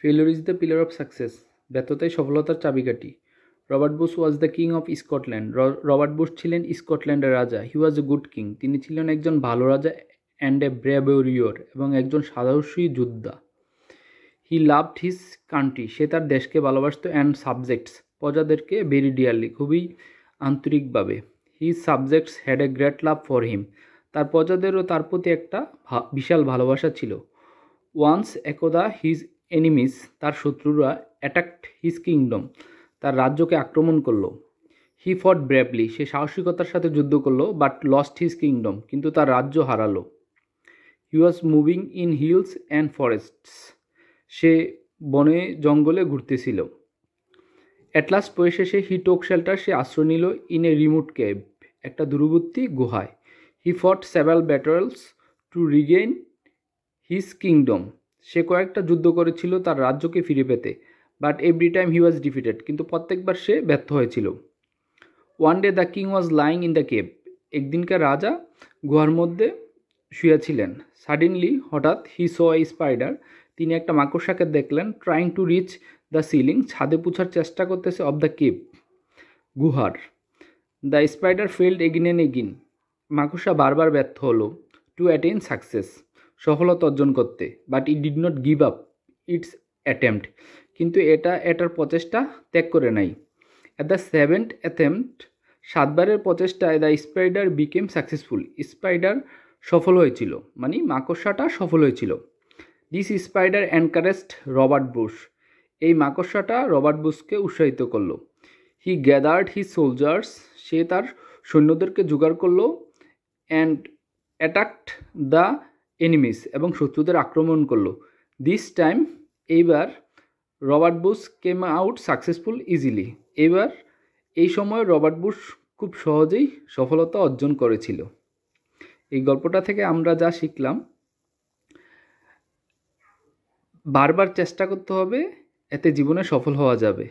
Failure is the pillar of success. ব্যর্থতাই সফলতার চাবিকাঠি। Robert Bush was the king of Scotland. Robert Bush ছিলেন স্কটল্যান্ডের রাজা। হি ওয়াজ এ গুড কিং। তিনি ছিলেন একজন ভালো রাজা অ্যান্ড এ ব্রেভ ওয়ারিয়র, এবং একজন সাহসী যোদ্ধা। He loved his country. সে তার দেশকে ভালোবাসত, অ্যান্ড সাবজেক্টস, প্রজাদেরকে, ভেরি ডিয়ারলি, খুবই আন্তরিকভাবে। His subjects had a great love for him. তার প্রজাদেরও তার প্রতি একটা বিশাল ভালোবাসা ছিল। ওয়ান্স একদা হিজ এনিমিস, তার শত্রুরা, অ্যাটাকড হিজ কিংডম, তার রাজ্যকে আক্রমণ করলো। হি ফট ব্রেভলি, সে সাহসিকতার সাথে যুদ্ধ করলো, বাট লস্ট হিজ কিংডম, কিন্তু তার রাজ্য হারালো। He was moving in hills and forests, সে বনে জঙ্গলে ঘুরতেছিল। অ্যাটলাস্ট পরিশেষে হি টোক শেল্টার, সে আশ্রয় নিল, ইন এ রিমোট কেভ, একটা দূরবর্তী গুহায়। He fought several battles to regain his kingdom, সে কয়েকটা যুদ্ধ করেছিল তার রাজ্যকে ফিরে পেতে, but every time he was defeated, কিন্তু প্রত্যেকবার সে ব্যর্থ হয়েছিল। One day the king was lying in the cave, একদিনকার রাজা গুহার মধ্যে শুয়েছিলেন। সাডেনলি, হঠাৎ, হি স এ স্পাইডার, তিনি একটা মাকড়সাকে দেখলেন, trying to reach the ceiling, ছাদে পুছার চেষ্টা করতেছে, অফ দ্য কেভ, গুহার। The spider failed again and again, মাকড়সা বারবার ব্যর্থ হলো, টু অ্যাটেইন সাকসেস, সফলতা অর্জন করতে, but it did not give up it's attempt, কিন্তু এটার প্রচেষ্টা ত্যাগ করে নাই। অ্যাট দ্য সেভেন্থ অ্যাটেম্পট, 7 বারের প্রচেষ্টায়, the spider became successful, spider সফল হয়েছিল, মানে মাকড়সাটা সফল হয়েছিল। This spider encouraged Robert Bush, এই মাকড়সাটা রবার্ট বুশকে উৎসাহিত করলো। হি গ্যাদার্ড হিজ সোলজার্স, সে তার সৈন্যদেরকে জোগাড় করলো, অ্যান্ড অ্যাটাকড দ্য এনিমিস, এবং শত্রুদের আক্রমণ করলো। দিস টাইম, এইবার, Robert Bush came out successful easily, এই সময় রবার্ট বুশ খুব সহজেই সফলতা অর্জন করেছিল। এই গল্পটা থেকে আমরা যা শিখলাম, বারবার চেষ্টা করতে হবে, এতে জীবনে সফল হওয়া যাবে।